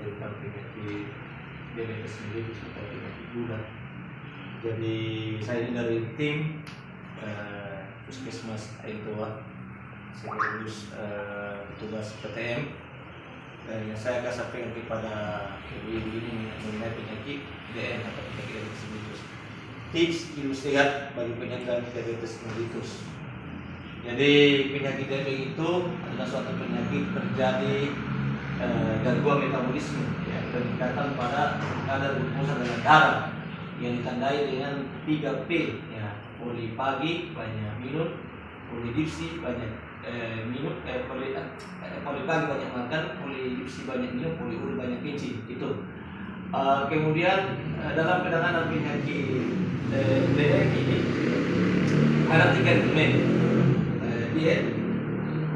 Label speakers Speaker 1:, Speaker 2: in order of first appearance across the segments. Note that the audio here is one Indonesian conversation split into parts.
Speaker 1: tentang penyakit diabetes mellitus atau penyakit gula. Jadi saya ini dari tim Puskesmas Aitoa sekaligus petugas PTM, yang saya akan sampaikan kepada ibu-ibu ini mengenai penyakit DM atau penyakit diabetes mellitus. Tips ilustrat bagi penyandang diabetes mellitus. Jadi penyakit diabetes itu adalah suatu penyakit terjadi gangguan metabolisme, ya, peningkatan pada kadar glukosa dalam darah yang ditandai dengan 3P, ya, poli pagi banyak minum, poli dipsi banyak minum, poli pagi banyak makan, poli dipsi banyak minum, poli uri banyak kencing itu. Kemudian dalam penanganan penyakit DM ini ada 3 elemen: diet,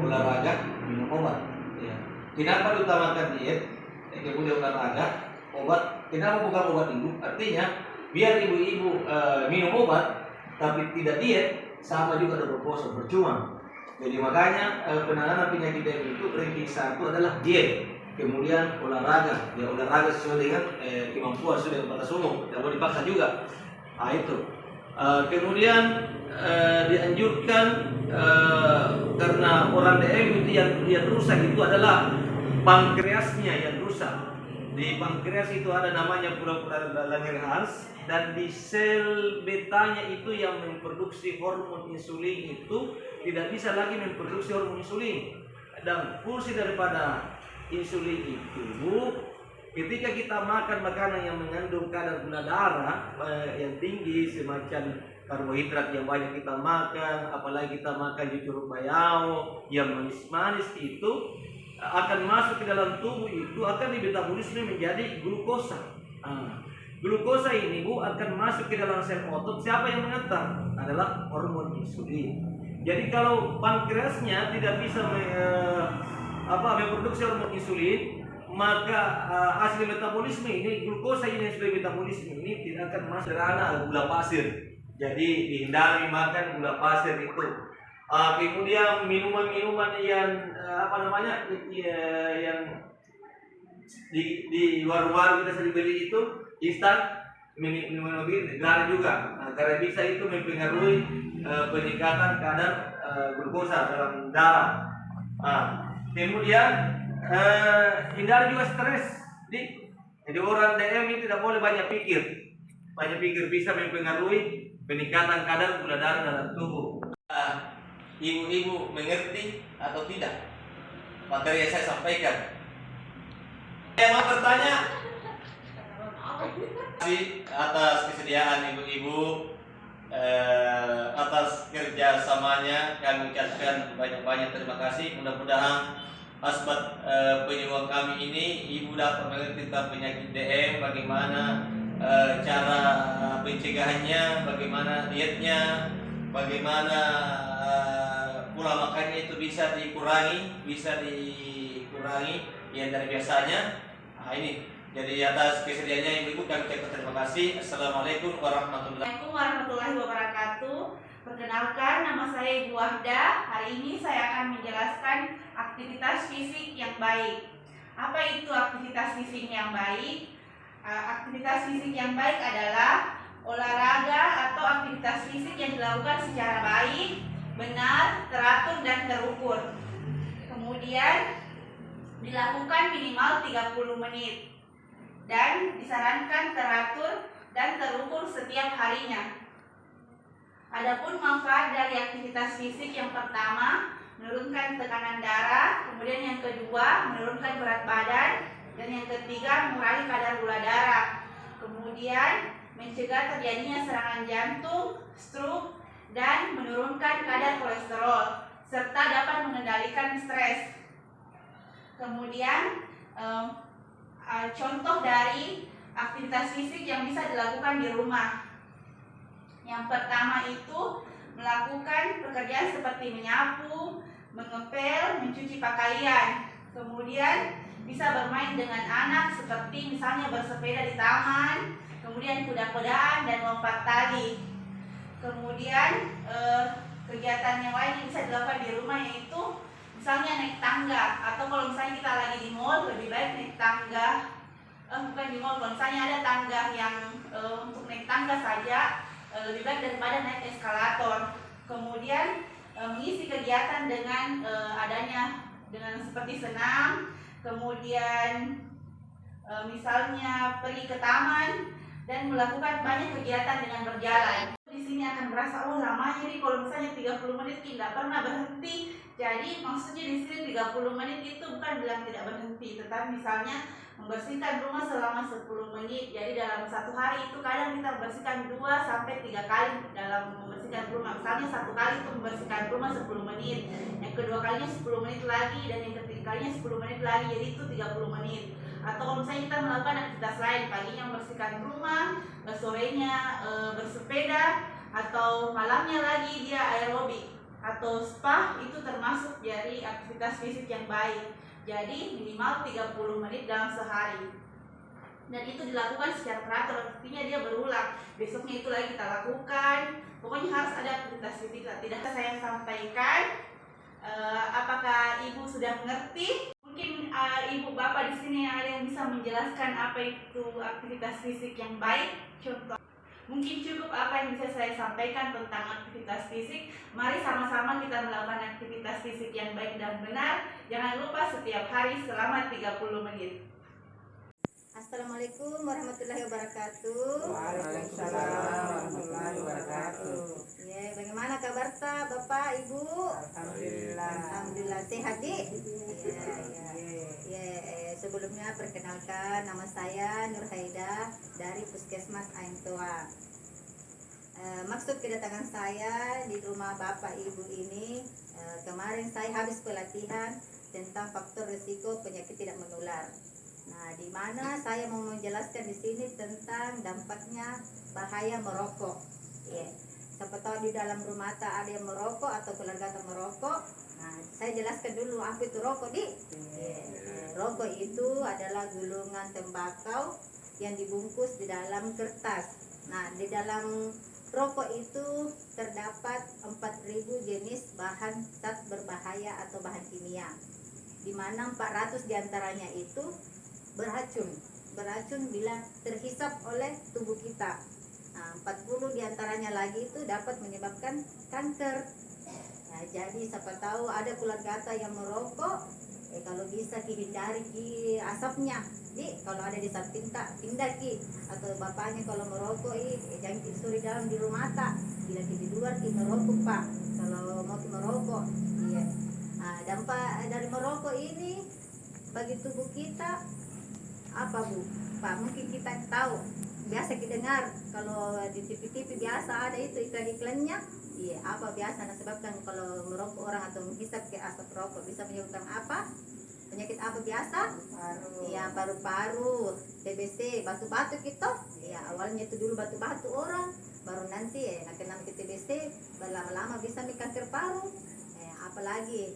Speaker 1: olahraga, minum obat. Ya. Kenapa diutamakan diet, kemudian olahraga, obat? Kenapa bukan obat ibu? Artinya biar ibu-ibu minum obat tapi tidak diet, sama juga ada berpuasa percuma. Jadi makanya penanganan penyakit DM itu ranking 1 adalah diet, kemudian olahraga. Ya, olahraga sesuai dengan kemampuan, sesuai dengan batas umum, tidak boleh dipaksa juga. Nah itu. Kemudian dianjurkan karena orang DM itu yang rusak itu adalah pankreasnya yang rusak. Di pankreas itu ada namanya pura-pura Langerhans, dan di sel betanya itu yang memproduksi hormon insulin itu tidak bisa lagi memproduksi hormon insulin, dan fungsi daripada insulin itu ketika kita makan makanan yang mengandung kadar gula darah yang tinggi, semacam karbohidrat yang banyak kita makan, apalagi kita makan jeruk bayau yang manis-manis, itu akan masuk ke dalam tubuh, itu akan dimetabolisme menjadi glukosa. Glukosa ini akan masuk ke dalam sel otot. Siapa yang mengantar? Adalah hormon insulin. Jadi kalau pankreasnya tidak bisa memproduksi hormon insulin, maka hasil metabolisme ini, glukosa ini hasil metabolisme ini tidak akan masuk ke dalam gula pasir. Jadi dihindari makan gula pasir itu. Kemudian minuman-minuman yang yang di warung-warung kita sering beli itu instan, minuman garam juga. Karena bisa itu mempengaruhi peningkatan kadar glukosa dalam darah. Kemudian hindari juga stres. Jadi orang DM ini tidak boleh banyak pikir. Banyak pikir bisa mempengaruhi peningkatan kadar gula darah dalam tubuh. Ibu-ibu mengerti atau tidak materi yang saya sampaikan? Yang mau bertanya? Atas kesediaan ibu-ibu, atas kerjasamanya kami ucapkan banyak-banyak terima kasih. Mudah-mudahan asbat penyuluhan kami ini ibu dapat mengerti tentang penyakit DM, bagaimana cara pencegahannya, bagaimana dietnya, bagaimana pola makannya itu bisa dikurangi yang dari biasanya. Ini jadi atas kesediaannya ibu-ibu kami ucapkan terima kasih. Assalamualaikum warahmatullahi wabarakatuh. Perkenalkan, nama saya Ibu Wahda. Hari ini saya akan menjelaskan aktivitas fisik yang baik. Apa itu aktivitas fisik yang baik? Aktivitas fisik yang baik adalah olahraga atau aktivitas fisik yang dilakukan secara baik, benar, teratur, dan terukur. Kemudian dilakukan minimal 30 menit dan disarankan teratur dan terukur setiap harinya. Adapun manfaat dari aktivitas fisik, yang pertama menurunkan tekanan darah, kemudian yang kedua menurunkan berat badan, dan yang ketiga mengurangi kadar gula darah. Kemudian mencegah terjadinya serangan jantung, stroke, dan menurunkan kadar kolesterol, serta dapat mengendalikan stres. Kemudian contoh dari aktivitas fisik yang bisa dilakukan di rumah. Yang pertama itu melakukan pekerjaan seperti menyapu, mengepel, mencuci pakaian. Kemudian bisa bermain dengan anak seperti misalnya bersepeda di taman, kemudian kuda-kudaan dan lompat tali. Kemudian kegiatan yang lain yang bisa dilakukan di rumah yaitu
Speaker 2: misalnya naik tangga, atau kalau misalnya kita lagi di mall lebih baik naik tangga, bukan di mall, kalau misalnya ada tangga yang untuk naik tangga saja lebih baik daripada naik eskalator. Kemudian mengisi kegiatan dengan adanya dengan seperti senam, kemudian misalnya pergi ke taman dan melakukan banyak kegiatan dengan berjalan. Di sini akan merasa, oh lamanya nih kalau misalnya 30 menit tidak pernah berhenti. Jadi maksudnya di sini 30 menit itu bukan bilang tidak berhenti, tetapi misalnya membersihkan rumah selama 10 menit. Jadi dalam satu hari itu kadang kita membersihkan 2 sampai 3 kali dalam membersihkan rumah. Misalnya satu kali itu membersihkan rumah 10 menit, yang kedua kalinya 10 menit lagi, dan yang ketiga kalinya 10 menit lagi, jadi itu 30 menit. Atau kalau misalnya kita melakukan aktivitas lain, paginya membersihkan rumah, sorenya bersepeda, atau malamnya lagi dia aerobik atau spa, itu termasuk dari aktivitas fisik yang baik. Jadi minimal 30 menit dalam sehari, dan itu dilakukan secara teratur, artinya dia berulang, besoknya itu lagi kita lakukan. Pokoknya harus ada aktivitas fisik. Tidak saya sampaikan. Apakah ibu sudah mengerti? Mungkin ibu bapak di sini ada yang bisa menjelaskan apa itu aktivitas fisik yang baik. Contoh, mungkin cukup apa yang bisa saya sampaikan tentang aktivitas fisik. Mari sama-sama kita melakukan aktivitas fisik yang baik dan benar. Jangan lupa setiap hari selama 30 menit.
Speaker 3: Assalamualaikum warahmatullahi wabarakatuh.
Speaker 4: Waalaikumsalam warahmatullahi wabarakatuh.
Speaker 3: Ya, bagaimana kabar Bapak Ibu?
Speaker 4: Alhamdulillah.
Speaker 3: Alhamdulillah sehat, Dik. Sebelumnya perkenalkan, nama saya Nur Haida dari Puskesmas Aintoa. Maksud kedatangan saya di rumah Bapak Ibu ini, kemarin saya habis pelatihan tentang faktor risiko penyakit tidak menular. Nah, di mana saya mau menjelaskan di sini tentang dampaknya bahaya merokok. Siapa tahu di dalam rumah ada yang merokok atau keluarga tak merokok. Nah, saya jelaskan dulu apa itu rokok, Dik. Rokok itu adalah gulungan tembakau yang dibungkus di dalam kertas. Nah, di dalam rokok itu terdapat 4.000 jenis bahan zat berbahaya atau bahan kimia, di mana 400 diantaranya itu beracun bila terhisap oleh tubuh kita. Nah, 40 diantaranya lagi itu dapat menyebabkan kanker. Nah, jadi siapa tahu ada keluarga yang merokok, kalau bisa hindari asapnya. Kalau ada di samping pindah atau bapaknya kalau merokok jangan disuruh dalam di rumah bila di luar merokok, Pak. Kalau mau merokok, iya. Nah, dampak dari merokok ini bagi tubuh kita apa, Bu? Pak, mungkin kita tahu, biasa kita dengar kalau di TV-TV biasa ada itu iklan-iklannya. Iya, apa biasa disebabkan kalau merokok orang atau menghisap ke asap rokok bisa menyebabkan apa? Penyakit apa biasa? Iya, paru-paru, TBC, batu-batu gitu. Iya, awalnya itu dulu batu-batu orang, baru nanti kena ke TBC, berlama-lama bisa kanker paru. Apalagi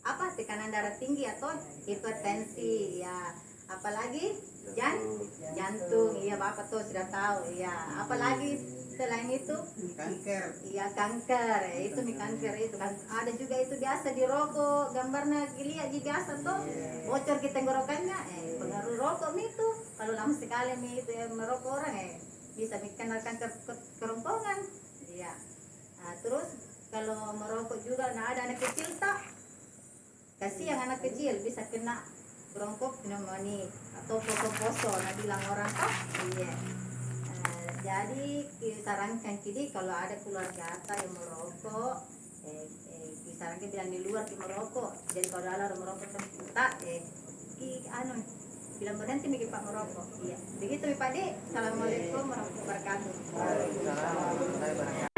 Speaker 3: apa tekanan darah tinggi atau hipertensi, ya. Apalagi jantung, iya Bapak tuh sudah tahu, ya. Apalagi selain itu
Speaker 4: Kanker.
Speaker 3: iya kanker, itu kanker itu kan ada juga itu biasa di rokok, gambarnya lihat biasa tuh bocor ke tenggorokannya, pengaruh rokok itu kalau lama sekali itu merokok orang bisa kena kanker kerongkongan, iya. Nah, terus kalau merokok juga ada anak kecil kasih yang anak kecil bisa kena bronko pneumonia atau poso-poso, bilang orang iya. Jadi disarankan kalau ada keluarga yang merokok, disarankan bilang di luar merokok. Jadi kalau ada merokok bilang berhenti mikir Pak merokok. Iya. Begitu Pak D. Assalamualaikum warahmatullahi wabarakatuh.
Speaker 4: Waalaikumsalam warahmatullahi wabarakatuh.